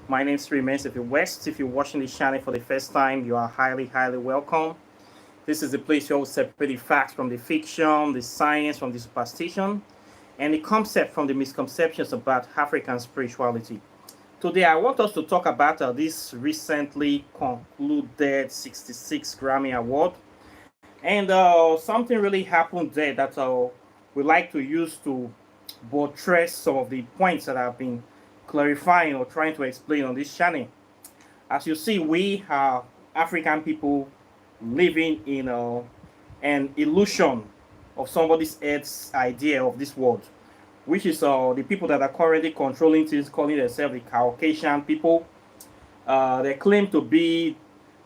My name is Remains. If you're West, if you're watching this channel for the first time, you are highly welcome. This is the place where we separate the facts from the fiction, the science from the superstition, and the concept from the misconceptions about African spirituality. Today, I want us to talk about this recently concluded 66 Grammy Award. And something really happened there that we like to use to buttress some of the points that I've been clarifying or trying to explain on this channel. As you see, we are African people living in an illusion of somebody's else idea of this world, which is the people that are currently controlling things, calling themselves the Caucasian people. They claim to be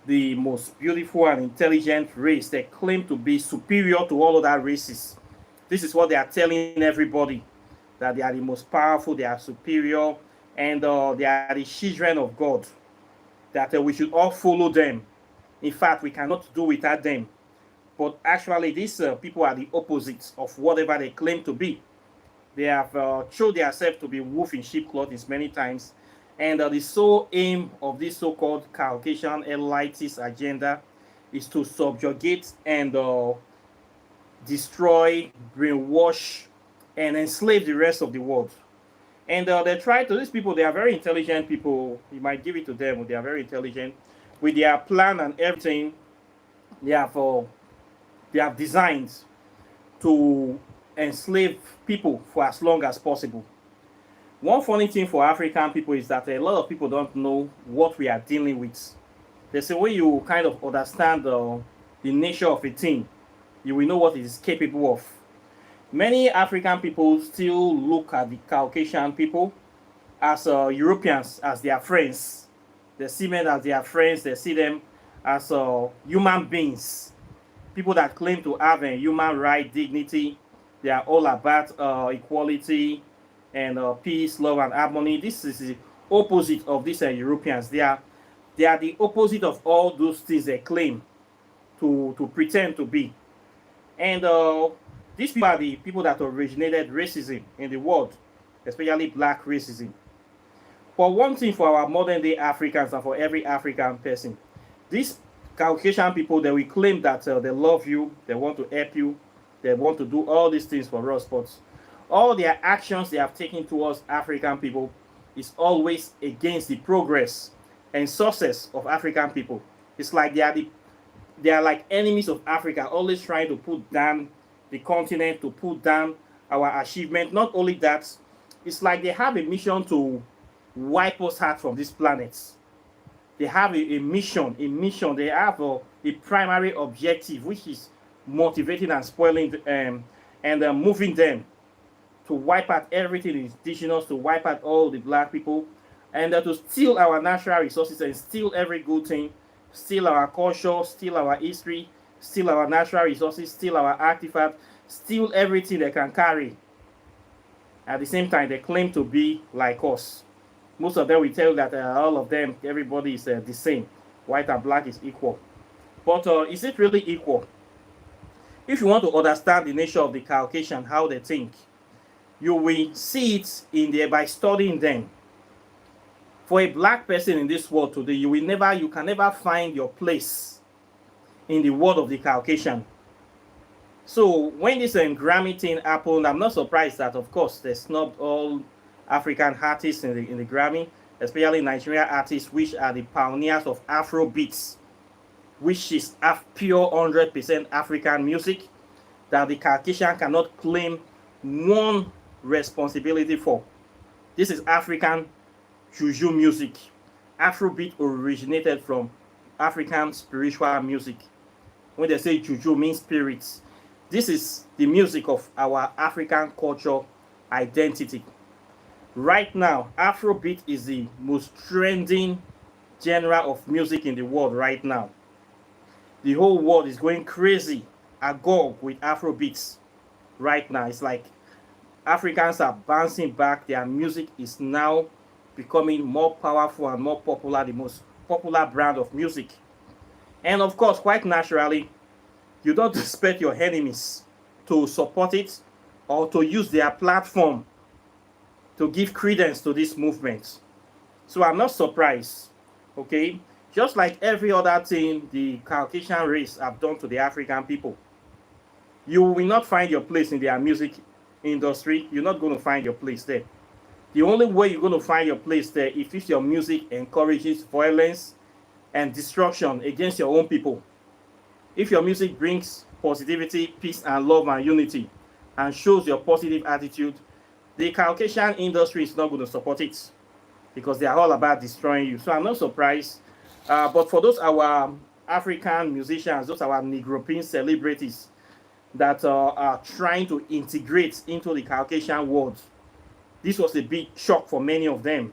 the most beautiful and intelligent race. They claim to be superior to all other races. This is what they are telling everybody, that they are the most powerful, they are superior, and they are the children of God, that we should all follow them. In fact, we cannot do without them. But actually, these people are the opposite of whatever they claim to be. They have shown themselves to be wolf in sheep clothing many times. And the sole aim of this so-called Caucasian elitist agenda is to subjugate and destroy, brainwash, and enslave the rest of the world. And they try to, these people, they are very intelligent people. You might give it to them, they are very intelligent. With their plan and everything, they have designed to enslave people for as long as possible. One funny thing for African people is that a lot of people don't know what we are dealing with. There's a way you kind of understand the nature of a thing, you will know what it is capable of. Many African people still look at the Caucasian people as Europeans, as their friends. They see men as their friends. They see them as human beings, people that claim to have a human right, dignity. They are all about equality and peace, love, and harmony. This is the opposite of these Europeans. They are the opposite of all those things they claim to pretend to be. And these people are the people that originated racism in the world, especially black racism. For one thing, for our modern day Africans and for every African person, these Caucasian people, they will claim that they love you, they want to help you, they want to do all these things for us, but all their actions they have taken towards African people is always against the progress and success of African people. It's like they are like enemies of Africa, always trying to put down the continent, to put down our achievement. Not only that, it's like they have a mission to wipe us out from this planet. They have a mission, they have a primary objective, which is motivating and spoiling and moving them to wipe out everything indigenous, to wipe out all the black people, and to steal our natural resources and steal every good thing, steal our culture, steal our history, steal our natural resources, steal our artifacts, steal everything they can carry. At the same time, they claim to be like us. Most of them will tell you that all of them, everybody is the same. White and black is equal. But is it really equal? If you want to understand the nature of the Caucasian, how they think, you will see it in there by studying them. For a black person in this world today, you can never find your place in the world of the Caucasian. So when this Grammy thing happened, I'm not surprised that, of course, they snubbed all African artists in the Grammy, especially Nigeria artists, which are the pioneers of Afro beats, which is pure 100% African music that the Caucasian cannot claim one responsibility for. This is African juju music. Afrobeat originated from African spiritual music. When they say juju means spirits, this is the music of our African culture identity. Right now, Afrobeat is the most trending genre of music in the world right now. The whole world is going crazy agog with Afrobeats right now. It's like Africans are bouncing back. Their music is now becoming more powerful and more popular, the most popular brand of music. And of course, quite naturally, you don't expect your enemies to support it or to use their platform to give credence to this movement. So I'm not surprised, okay? Just like every other thing the Caucasian race have done to the African people. You will not find your place in their music industry. You're not going to find your place there. The only way you're going to find your place there is if your music encourages violence and destruction against your own people. If your music brings positivity, peace, and love and unity and shows your positive attitude, the Caucasian industry is not going to support it because they are all about destroying you. So I'm not surprised. But for those our African musicians, those our Negropean celebrities that are trying to integrate into the Caucasian world, this was a big shock for many of them.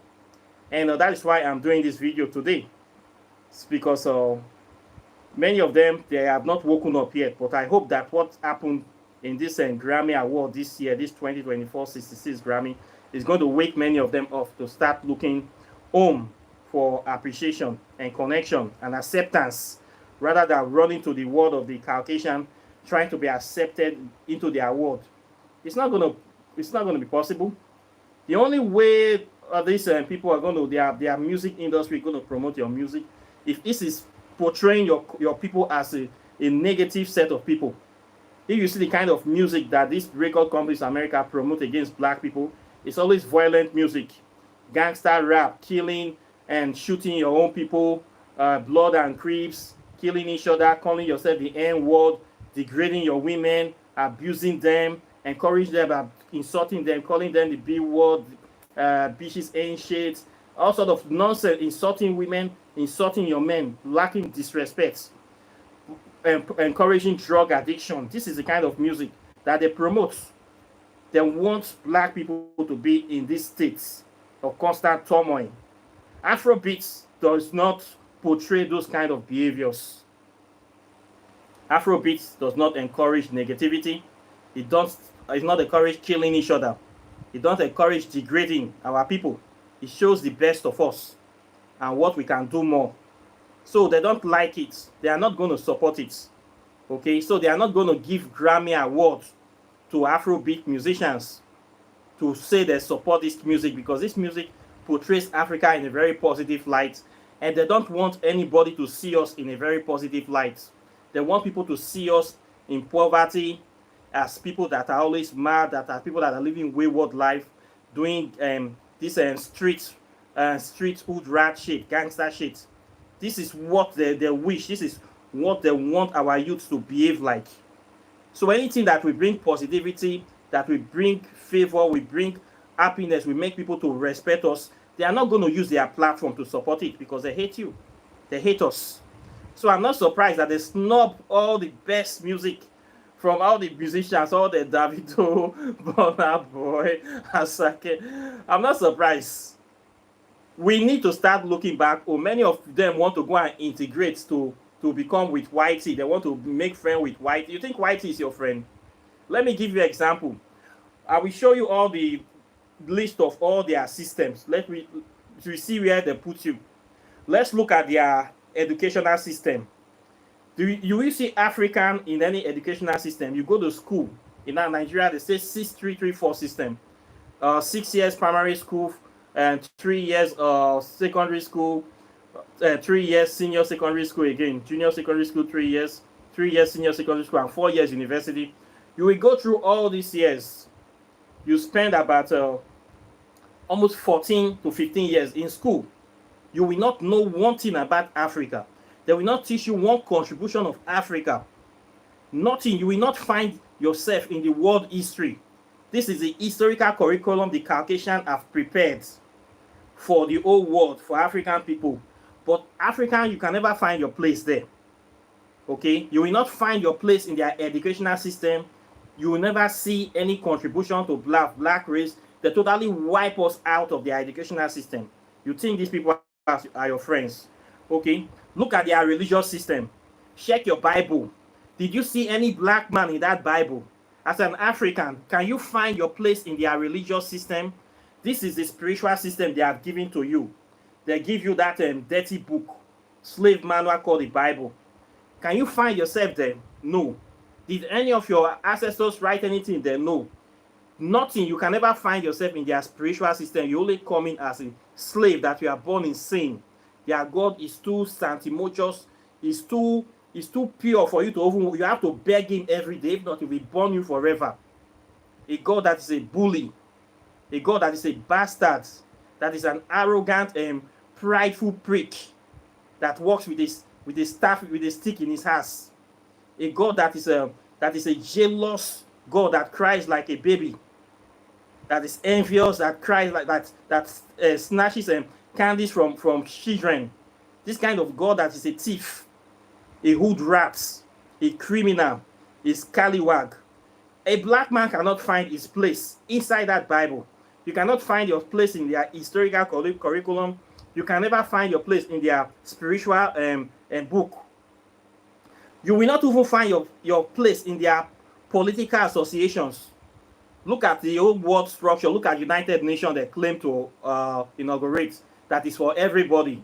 And that is why I'm doing this video today. It's because many of them, they have not woken up yet. But I hope that what happened in this Grammy Award this year, this 2024 66 Grammy, is going to wake many of them up to start looking home for appreciation and connection and acceptance, rather than running to the world of the Caucasian, trying to be accepted into their world. It's not going to be possible. The only way these people are going to, their music industry going to promote your music, if this is portraying your people as a negative set of people. If you see the kind of music that these record companies in America promote against black people, it's always violent music, gangster rap, killing and shooting your own people, blood and creeps, killing each other, calling yourself the N-word, degrading your women, abusing them, encouraging them, insulting them, calling them the B-word, bitches ain't shit, all sort of nonsense, insulting women, insulting your men, lacking disrespect, encouraging drug addiction. This is the kind of music that they promote. They want black people to be in these states of constant turmoil. Afrobeats does not portray those kind of behaviors. Afrobeats does not encourage negativity. It does not encourage killing each other. It doesn't encourage degrading our people. It shows the best of us and what we can do more. So they don't like it. They are not going to support it. Okay, so they are not going to give Grammy awards to Afrobeat musicians to say they support this music, because this music portrays Africa in a very positive light, and they don't want anybody to see us in a very positive light. They want people to see us in poverty, as people that are always mad, that are people that are living wayward life, doing this street hood rat shit, gangster shit. This is what they wish. This is what they want our youth to behave like. So anything that will bring positivity, that will bring favor, will bring happiness, will make people to respect us, they are not going to use their platform to support it, because they hate you. They hate us. So I'm not surprised that they snub all the best music from all the musicians, all the Davido, Burna Boy, Asserting. I'm not surprised. We need to start looking back. Oh, many of them want to go and integrate to become with Whitey. They want to make friends with Whitey. You think Whitey is your friend? Let me give you an example. I will show you all the list of all their systems. Let me see where they put you. Let's look at their educational system. You will see African in any educational system. You go to school in Nigeria, they say 6334 system. 6 years primary school and 3 years secondary school, 3 years senior secondary school again, junior secondary school 3 years, 3 years senior secondary school, and 4 years university. You will go through all these years. You spend about almost 14 to 15 years in school. You will not know one thing about Africa. They will not teach you one contribution of Africa. Nothing. You will not find yourself in the world history. This is the historical curriculum the Caucasian have prepared for the whole world, for African people. But African, you can never find your place there. Okay? You will not find your place in their educational system. You will never see any contribution to black race. They totally wipe us out of their educational system. You think these people are your friends? Okay? Look at their religious system. Check your Bible. Did you see any black man in that Bible? As an African, can you find your place in their religious system? This is the spiritual system they have given to you. They give you that dirty book, slave manual called the Bible. Can you find yourself there? No. Did any of your ancestors write anything there? No. Nothing. You can never find yourself in their spiritual system. You only come in as a slave, that you are born in sin. Their God is too sanctimonious, is too pure for you to even, you have to beg him every day, if not he will burn you forever. A God that is a bully, a God that is a bastard, that is an arrogant and prideful prick, that walks with a staff, with a stick in his hands. A God that is a jealous God, that cries like a baby, that is envious, that cries like that snatches candies from children. This kind of God that is a thief, a hood rat, a criminal, a scallywag. A black man cannot find his place inside that Bible. You cannot find your place in their historical curriculum. You can never find your place in their spiritual book. You will not even find your place in their political associations. Look at the old world structure. Look at United Nations they claim to inaugurate. That is for everybody.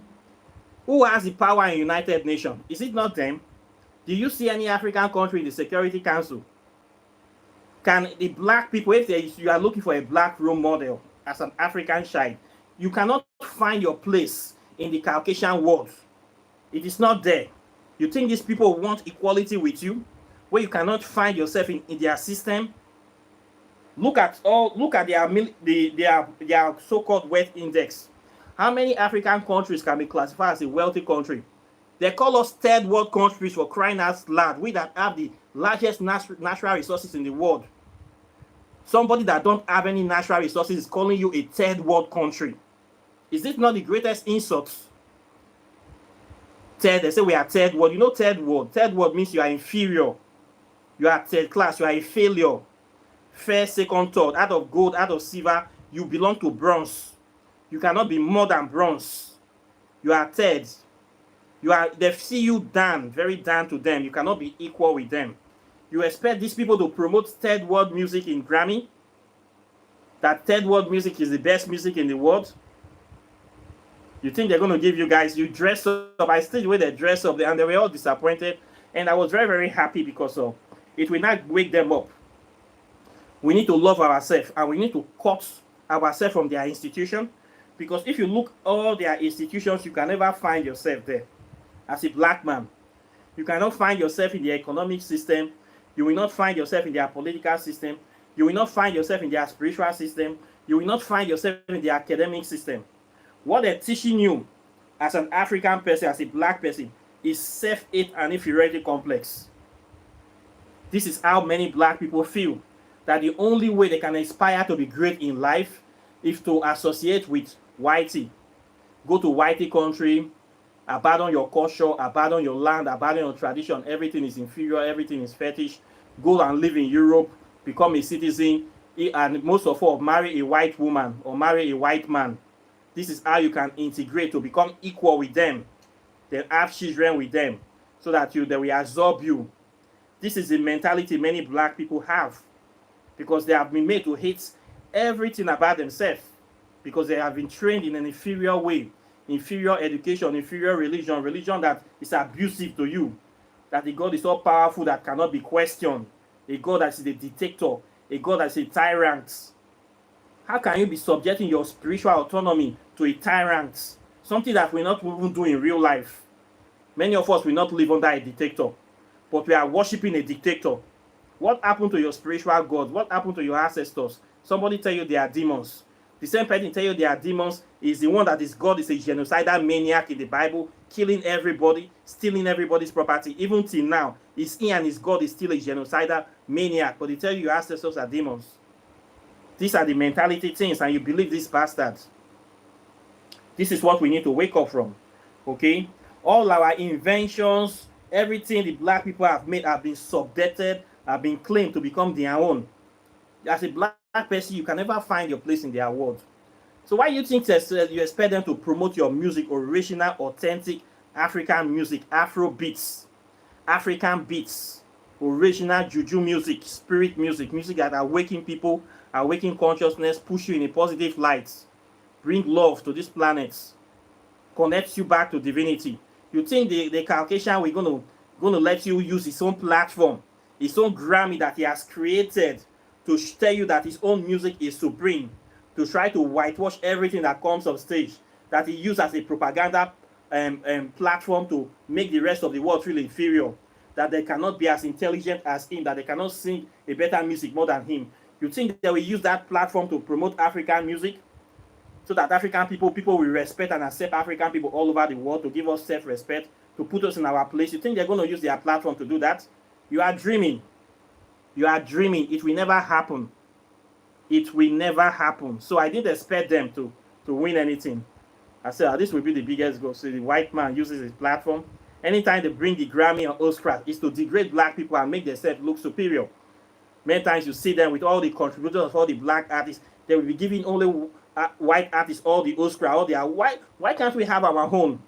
Who has the power in United Nations? Is it not them? Do you see any African country in the Security Council? Can the black people, if you are looking for a black role model as an African child, you cannot find your place in the Caucasian world. It is not there. You think these people want equality with you, where you cannot find yourself in their system? Look at their so-called wealth index. How many African countries can be classified as a wealthy country? They call us third world countries, for crying out loud. We that have the largest natural resources in the world. Somebody that don't have any natural resources is calling you a third world country. Is this not the greatest insult? Third, they say we are third world. You know third world. Third world means you are inferior. You are third class. You are a failure. First, second, third. Out of gold, out of silver, you belong to bronze. You cannot be more than bronze. You are third. They see you down, very down to them. You cannot be equal with them. You expect these people to promote third world music in Grammy? That third world music is the best music in the world? You think they're going to give you guys, you dress up. I still the way they dress up, and they were all disappointed. And I was very, very happy because it will not wake them up. We need to love ourselves, and we need to cut ourselves from their institution. Because if you look all their institutions, you can never find yourself there. As a black man, you cannot find yourself in the economic system. You will not find yourself in their political system. You will not find yourself in their spiritual system. You will not find yourself in the academic system. What they're teaching you as an African person, as a black person, is self-hate and inferiority complex. This is how many black people feel, that the only way they can aspire to be great in life is to associate with whitey. Go to whitey country, abandon your culture, abandon your land, abandon your tradition. Everything is inferior, everything is fetish. Go and live in Europe, become a citizen, and most of all, marry a white woman or marry a white man. This is how you can integrate to become equal with them. Then have children with them, so that they will absorb you. This is the mentality many black people have, because they have been made to hate everything about themselves, because they have been trained in an inferior way, inferior education, inferior religion that is abusive to you, that the God is all powerful, that cannot be questioned, a God that is a dictator, a God that is a tyrant. How can you be subjecting your spiritual autonomy to a tyrant? Something that we not even do in real life. Many of us will not live under a dictator, but we are worshiping a dictator. What happened to your spiritual God? What happened to your ancestors? Somebody tell you they are demons. The same person tell you they are demons is the one that is God, is a genocidal maniac in the Bible, killing everybody, stealing everybody's property. Even till now, his he and his God is still a genocidal maniac, but they tell you your ancestors are demons. These are the mentality things, and you believe these bastards. This is what we need to wake up from. Okay? All our inventions, everything the black people have made have been subjected, have been claimed to become their own. As a black person, you can never find your place in their world. So why do you think you expect them to promote your music, original, authentic African music, Afro beats, African beats, original juju music, spirit music, music that awaken people, awaken consciousness, push you in a positive light, bring love to this planet, connects you back to divinity? You think the Caucasian we're gonna let you use his own platform, his own Grammy that he has created to tell you that his own music is supreme, to try to whitewash everything that comes on stage, that he used as a propaganda platform to make the rest of the world feel inferior, that they cannot be as intelligent as him, that they cannot sing a better music more than him. You think they will use that platform to promote African music so that African people will respect and accept African people all over the world, to give us self-respect, to put us in our place? You think they're going to use their platform to do that? You are dreaming. You are dreaming. It will never happen. It will never happen. So I didn't expect them to win anything. I said, this will be the biggest goal. So the white man uses his platform. Anytime they bring the Grammy or Oscar, is to degrade black people and make themselves look superior. Many times you see them with all the contributors of all the black artists, they will be giving only white artists all the Oscar, all their white. Why can't we have our own?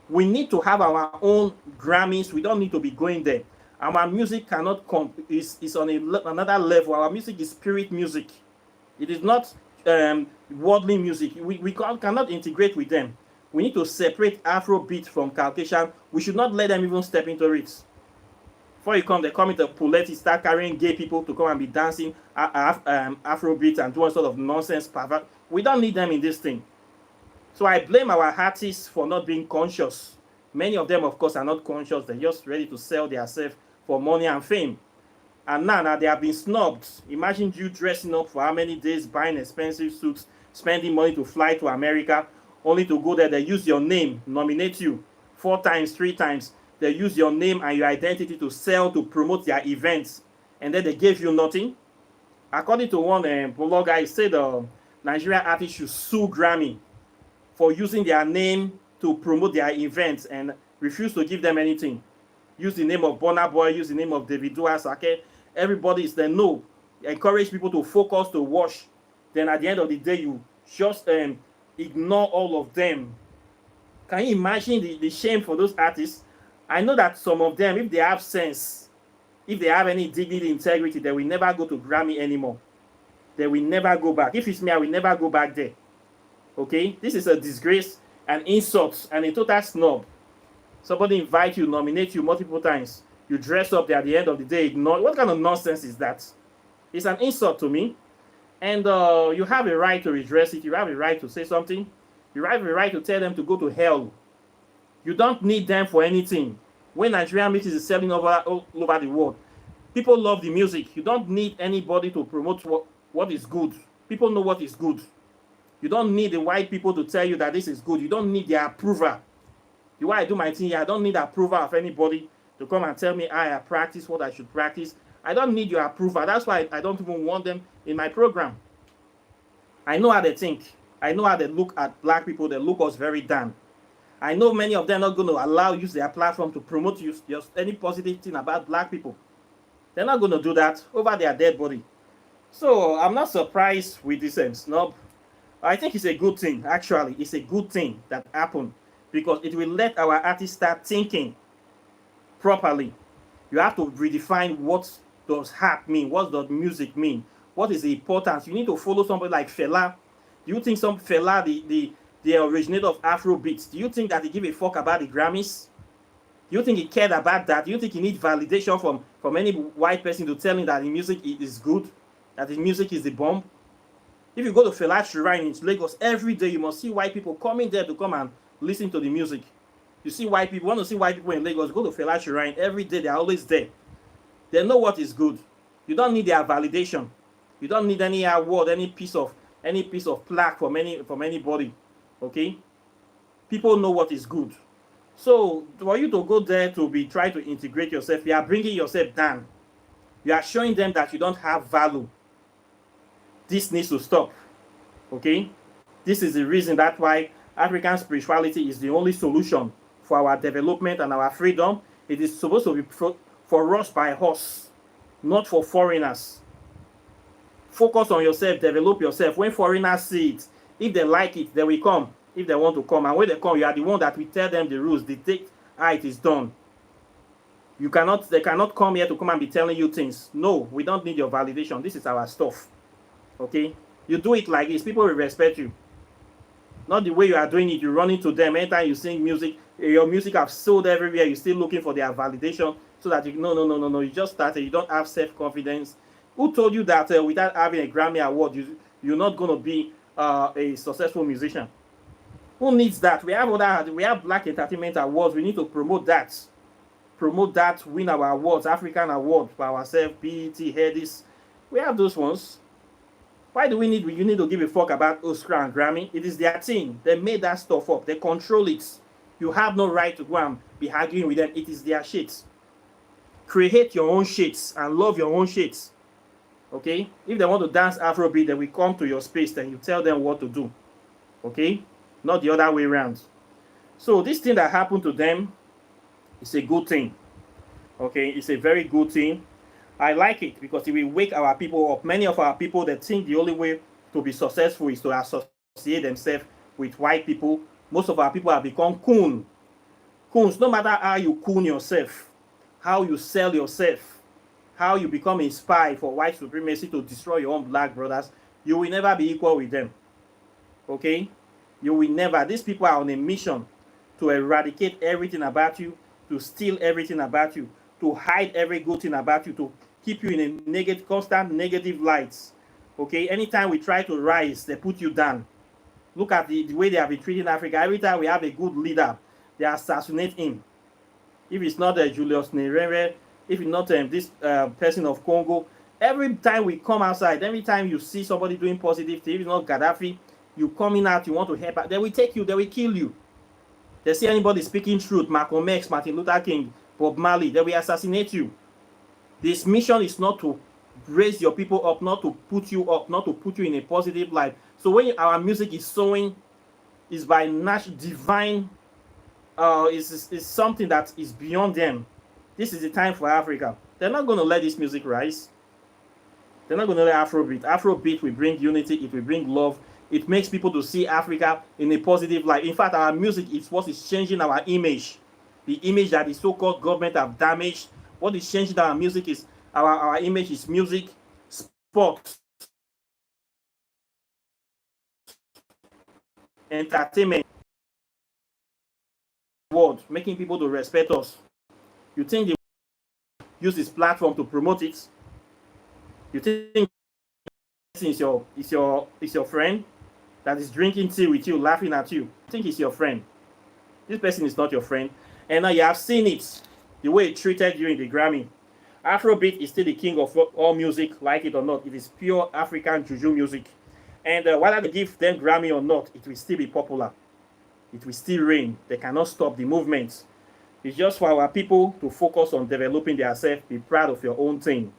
We need to have our own Grammys. We don't need to be going there. Our music cannot is on another level. Our music is spirit music. It is not worldly music. We cannot integrate with them. We need to separate Afro beat from Caucasian. We should not let them even step into it. Before you come, they come into Puleti, start carrying gay people to come and be dancing Afro beat and doing sort of nonsense pervert. We don't need them in this thing. So I blame our artists for not being conscious. Many of them, of course, are not conscious. They're just ready to sell themselves for money and fame. And now they have been snubbed. Imagine you dressing up for how many days, buying expensive suits, spending money to fly to America, only to go there. They use your name, nominate you 4 times, 3 times. They use your name and your identity to sell, to promote their events. And then they gave you nothing. According to one blogger, he said Nigeria artists should sue Grammy for using their name to promote their events and refuse to give them anything. Use the name of Burna Boy, use the name of Davido, Asake. Everybody is there. No. Encourage people to focus, to watch. Then at the end of the day, you just ignore all of them. Can you imagine the shame for those artists? I know that some of them, if they have sense, if they have any dignity, integrity, they will never go to Grammy anymore. They will never go back. If it's me, I will never go back there. Okay? This is a disgrace, an insult, and a total snub. Somebody invite you, nominate you multiple times. You dress up there at the end of the day, ignore. What kind of nonsense is that? It's an insult to me. And you have a right to redress it. You have a right to say something. You have a right to tell them to go to hell. You don't need them for anything. When Nigerian music is selling all over the world, people love the music. You don't need anybody to promote what is good. People know what is good. You don't need the white people to tell you that this is good. You don't need their approval. The way I do my thing here, I don't need approval of anybody to come and tell me I practice what I should practice. I don't need your approval. That's why I don't even want them in my program. I know how they think. I know how they look at black people. They look us very down. I know many of them are not going to use their platform to promote just any positive thing about black people. They're not going to do that over their dead body. So I'm not surprised with this snub. I think it's a good thing, actually. It's a good thing that happened because it will let our artists start thinking properly. You have to redefine what does art mean, what does music mean, what is the importance. You need to follow somebody like Fela. Do you think Fela, the originator of Afro beats, do you think that he give a fuck about the Grammys? Do you think he cared about that? Do you think he needs validation from any white person to tell him that his music is good, that his music is the bomb? If you go to Fela Shrine in Lagos, every day you must see white people coming there to come and listen to the music. You see white people, want to see white people in Lagos, go to Fela Shrine every day. They're always there. They know what is good. You don't need their validation. You don't need any award, any piece of plaque from anybody. Okay? People know what is good. So for you to go there to be trying to integrate yourself, you are bringing yourself down. You are showing them that you don't have value. This needs to stop. Okay? This is the reason that's why African spirituality is the only solution for our development and our freedom. It is supposed to be for us by us, not for foreigners. Focus on yourself, develop yourself. When foreigners see it, if they like it, they will come. If they want to come, and when they come, you are the one that will tell them the rules, dictate how it is done. They cannot come here to come and be telling you things. No, we don't need your validation. This is our stuff. Okay? You do it like this, people will respect you. Not the way you are doing it, you run into them. Anytime you sing music, your music have sold everywhere, you're still looking for their validation so that you, no, you just started, you don't have self-confidence. Who told you that without having a Grammy award, you're not going to be a successful musician? Who needs that? We have Black Entertainment Awards. We need to promote that. Promote that, win our awards, African awards for ourselves, BET, Headies. We have those ones. Why do you need to give a fuck about Oscar and Grammy? It is their thing. They made that stuff up. They control it. You have no right to go and be arguing with them. It is their shit. Create your own shits and love your own shits. Okay? If they want to dance Afrobeat, they will come to your space, then you tell them what to do. Okay? Not the other way around. So this thing that happened to them is a good thing. Okay? It's a very good thing. I like it because it will wake our people up. Many of our people that think the only way to be successful is to associate themselves with white people. Most of our people have become coon. Coons, no matter how you coon yourself, how you sell yourself, how you become a spy for white supremacy to destroy your own black brothers, you will never be equal with them. Okay? You will never. These people are on a mission to eradicate everything about you, to steal everything about you, to hide every good thing about you, to keep you in a negative, constant negative light. Okay? Anytime we try to rise, they put you down. Look at the way they have been treating Africa. Every time we have a good leader, they assassinate him. If it's not Julius Nyerere, if it's not this person of Congo, every time we come outside, every time you see somebody doing positive things, if it's not Gaddafi, you coming out, you want to help out, they will take you, they will kill you. They see anybody speaking truth, Malcolm X, Martin Luther King, Bob Marley, they will assassinate you. This mission is not to raise your people up, not to put you up, not to put you in a positive light. So when our music is sowing, is by divine, is something that is beyond them. This is the time for Africa. They're not going to let this music rise. They're not going to let Afrobeat. Afrobeat will bring unity. It will bring love. It makes people to see Africa in a positive light. In fact, our music is what is changing our image. The image that the so-called government have damaged. What is changing our music is our image is music, sports, entertainment, world, making people to respect us. You think they use this platform to promote it? You think is your friend that is drinking tea with you, laughing at you? You think it's your friend? This person is not your friend. And now you have seen it, the way it treated you in the Grammy. Afrobeat is still the king of all music, like it or not. It is pure African juju music. And whether they give them Grammy or not, it will still be popular. It will still reign. They cannot stop the movement. It's just for our people to focus on developing themselves. Be proud of your own thing.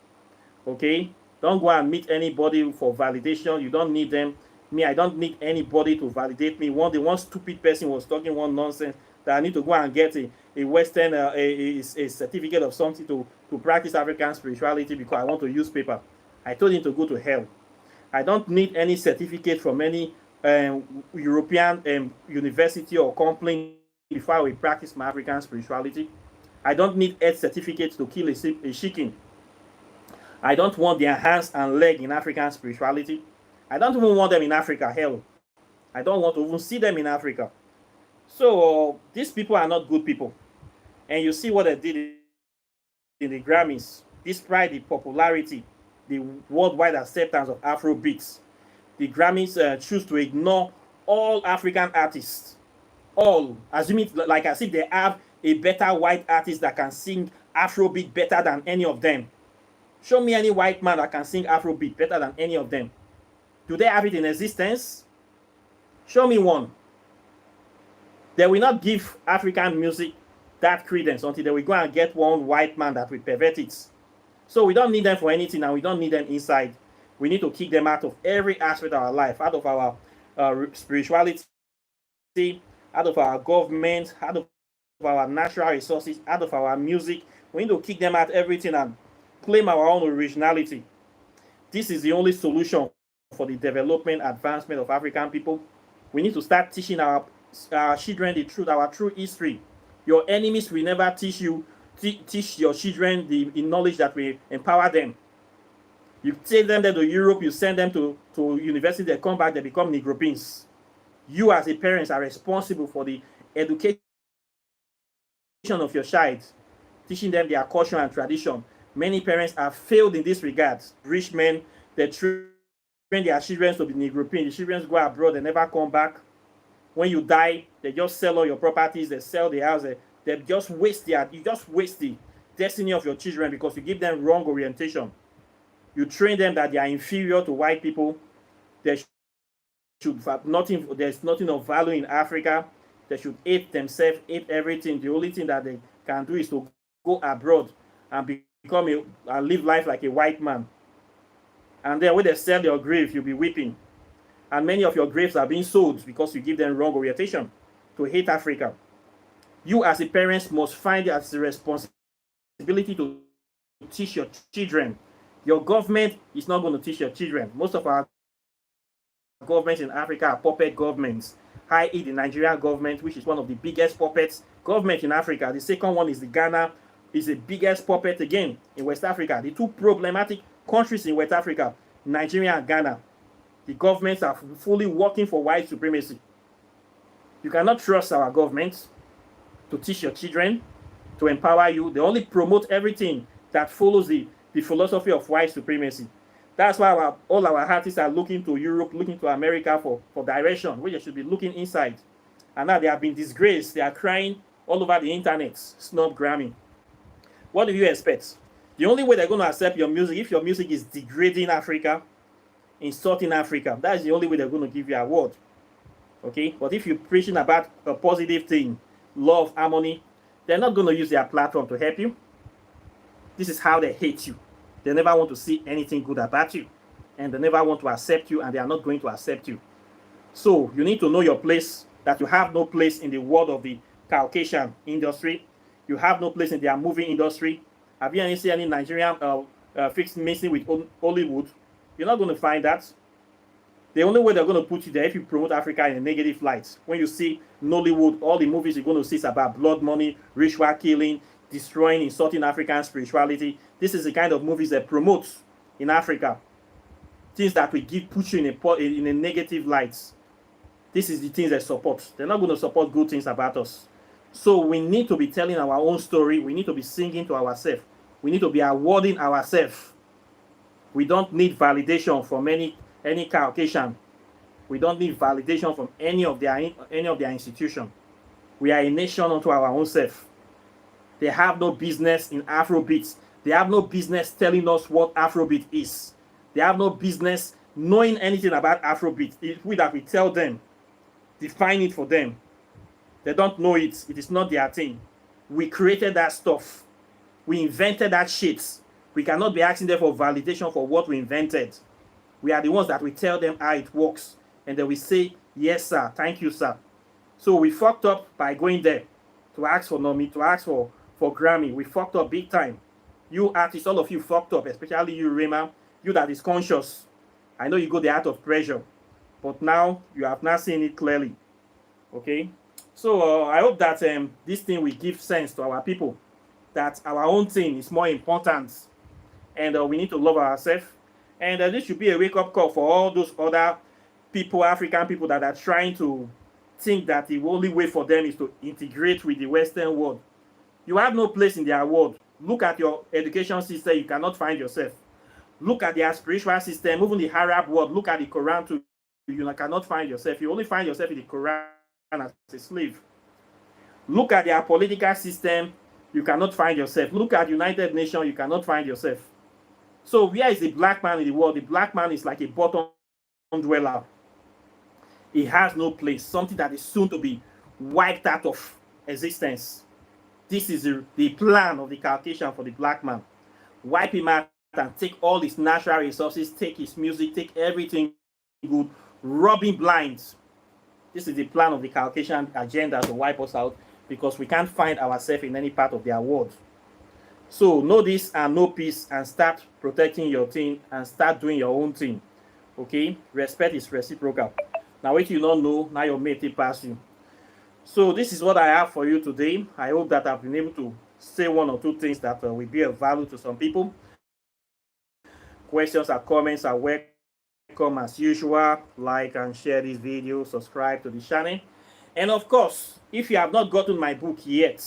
Okay? Don't go and meet anybody for validation. You don't need them. Me, I don't need anybody to validate me. One stupid person was talking one nonsense that I need to go and get a Western, a certificate of something to practice African spirituality because I want to use paper. I told him to go to hell. I don't need any certificate from any European university or company before I will practice my African spirituality. I don't need a certificate to kill a chicken. I don't want their hands and leg in African spirituality. I don't even want them in Africa, hell. I don't want to even see them in Africa. So these people are not good people. And you see what they did in the Grammys. Despite the popularity, the worldwide acceptance of Afro beats, the Grammys choose to ignore all African artists. All, assuming like as if they have a better white artist that can sing Afrobeat better than any of them. Show me any white man that can sing Afrobeat better than any of them. Do they have it in existence? Show me one. They will not give African music that credence until they will go and get one white man that will pervert it. So we don't need them for anything, and we don't need them inside. We need to kick them out of every aspect of our life, out of our spirituality, out of our government, out of our natural resources, out of our music. We need to kick them out everything and claim our own originality. This is the only solution for the development, advancement of African people. We need to start teaching our children the truth, our true history. Your enemies will never teach you, teach your children the knowledge that will empower them. You take them there to Europe, you send them to university, they come back, they become Negropeans. You as a parent are responsible for the education of your child, teaching them their culture and tradition, Many parents have failed in this regard. Rich men, they train their children to be European. The children go abroad, they never come back. When you die, they just sell all your properties, they sell the house, they just waste you just waste the destiny of your children because you give them wrong orientation. You train them that they are inferior to white people. They should have nothing, there's nothing of value in Africa. They should hate themselves, hate everything. The only thing that they can do is to go abroad and and live life like a white man. And then when they sell your grave, you'll be weeping. And many of your graves are being sold because you give them wrong orientation to hate Africa. You as a parent must find it as a responsibility to teach your children. Your government is not going to teach your children. Most of our governments in Africa are puppet governments, i.e. the Nigeria government, which is one of the biggest puppets government in Africa. The second one is the Ghana, is the biggest puppet again in West Africa. The two problematic countries in West Africa, Nigeria and Ghana, the governments are fully working for white supremacy. You cannot trust our governments to teach your children, to empower you. They only promote everything that follows the philosophy of white supremacy. That's why all our artists are looking to Europe, looking to America for direction, which they should be looking inside. And now they have been disgraced. They are crying all over the internet, snub Grammy. What do you expect? The only way they're going to accept your music, if your music is degrading Africa, insulting Africa, that's the only way they're going to give you an award. Okay? But if you're preaching about a positive thing, love, harmony, they're not going to use their platform to help you. This is how they hate you. They never want to see anything good about you. And they never want to accept you, and they are not going to accept you. So you need to know your place, that you have no place in the world of the Caucasian industry. You have no place in their movie industry. Have you seen any Nigerian fixed missing with Hollywood? You're not going to find that. The only way they're going to put you there if you promote Africa in a negative light. When you see Nollywood, all the movies you're going to see is about blood money, ritual killing, destroying, insulting African spirituality. This is the kind of movies that promote in Africa. Things that will put you in a negative light. This is the things they support. They're not going to support good things about us. So we need to be telling our own story. We need to be singing to ourselves. We need to be awarding ourselves. We don't need validation from any Caucasian. We don't need validation from any of their institution. We are a nation unto our own self. They have no business in Afrobeat. They have no business telling us what Afrobeat is. They have no business knowing anything about Afrobeat. It's we that we tell them, define it for them. They don't know it. It is not their thing. We created that stuff. We invented that shit. We cannot be asking them for validation for what we invented. We are the ones that we tell them how it works. And then we say, yes, sir. Thank you, sir. So we fucked up by going there to ask for Nomi, to ask for Grammy. We fucked up big time. You artists, all of you fucked up, especially you, Rema, you that is conscious. I know you go the out of pressure, but now you have not seen it clearly. Okay? So I hope that this thing will give sense to our people, that our own thing is more important, and we need to love ourselves. And this should be a wake-up call for all those other people, African people, that are trying to think that the only way for them is to integrate with the Western world. You have no place in their world. Look at your education system, you cannot find yourself. Look at their spiritual system, even the Arab world. Look at the Quran too. You cannot find yourself. You only find yourself in the Quran as a slave. Look at their political system, you cannot find yourself. Look at United Nations, you cannot find yourself. So where is the black man in the world? The black man is like a bottom dweller. He has no place, something that is soon to be wiped out of existence. This is the plan of the Caucasian for the black man. Wipe him out and take all his natural resources, take his music, take everything good, rub him blind. This is the plan of the Caucasian agenda to wipe us out because we can't find ourselves in any part of their world. So know this and know peace and start protecting your thing and start doing your own thing. Okay? Respect is reciprocal. Now what you don't know, now your mate pass you. So this is what I have for you today. I hope that I've been able to say one or two things that will be of value to some people. Questions or comments are welcome as usual. Like and share this video, subscribe to the channel. And of course, if you have not gotten my book yet,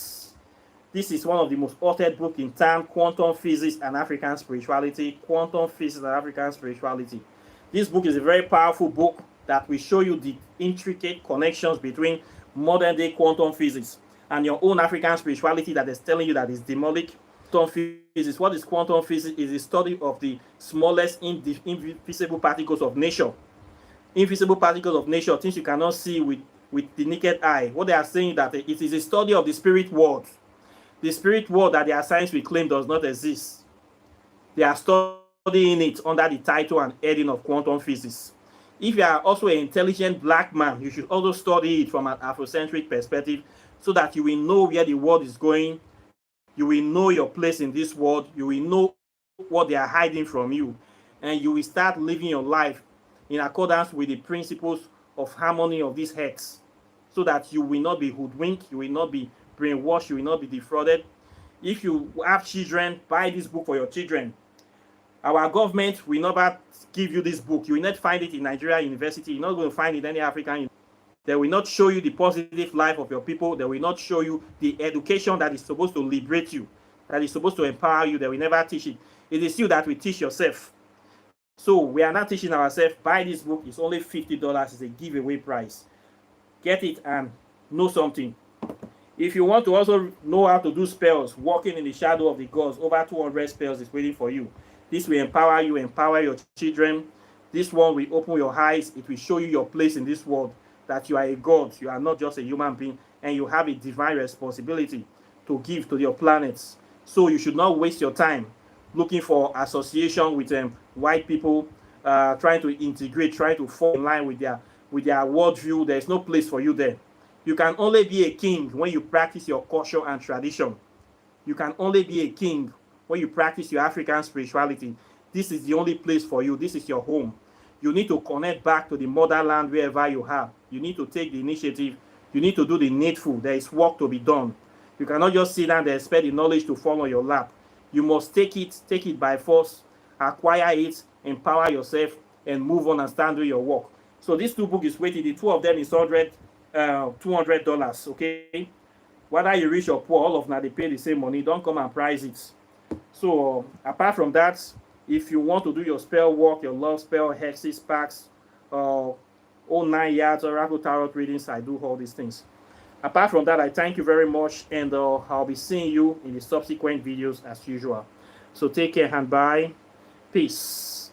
This is one of the most authored books in terms quantum physics and African spirituality. Quantum physics and African spirituality. This book is a very powerful book that will show you the intricate connections between modern day quantum physics and your own African spirituality that is telling you that is demonic. Quantum physics. What is quantum physics? Is the study of the smallest invisible particles of nature. Invisible particles of nature, things you cannot see with the naked eye. What they are saying that it is a study of the spirit world. The spirit world that their science will claim does not exist. They are studying it under the title and heading of quantum physics. If you are also an intelligent black man, you should also study it from an Afrocentric perspective so that you will know where the world is going. You will know your place in this world. You will know what they are hiding from you. And you will start living your life in accordance with the principles of harmony of these heads, so that you will not be hoodwinked, you will not be brainwashed, you will not be defrauded. If you have children, buy this book for your children. Our government will never give you this book. You will not find it in Nigeria University. You're not going to find it in any African. They will not show you the positive life of your people. They will not show you the education that is supposed to liberate you, that is supposed to empower you. They will never teach it. It is you that will teach yourself. So we are not teaching ourselves. Buy this book. It's only $50. It's a giveaway price. Get it and know something. If you want to also know how to do spells, walking in the shadow of the gods, over 200 spells is waiting for you. This will empower you, empower your children. This one will open your eyes. It will show you your place in this world, that you are a god. You are not just a human being, and you have a divine responsibility to give to your planets. So you should not waste your time looking for association with white people, trying to integrate, trying to fall in line with their worldview. There is no place for you there. You can only be a king when you practice your culture and tradition. You can only be a king when you practice your African spirituality. This is the only place for you. This is your home. You need to connect back to the motherland wherever you are. You need to take the initiative. You need to do the needful. There is work to be done. You cannot just sit down and expect the knowledge to fall on your lap. You must take it by force, acquire it, empower yourself, and move on and start doing your work. So these two books is waiting. The two of them is $200. Okay, whether you rich or poor, all of them they pay the same money. Don't come and price it. So apart from that, if you want to do your spell work, your love spell, hexes, packs, all 9 yards, oracle tarot readings, I do all these things. Apart from that, I thank you very much, and I'll be seeing you in the subsequent videos as usual. So take care and bye. Peace.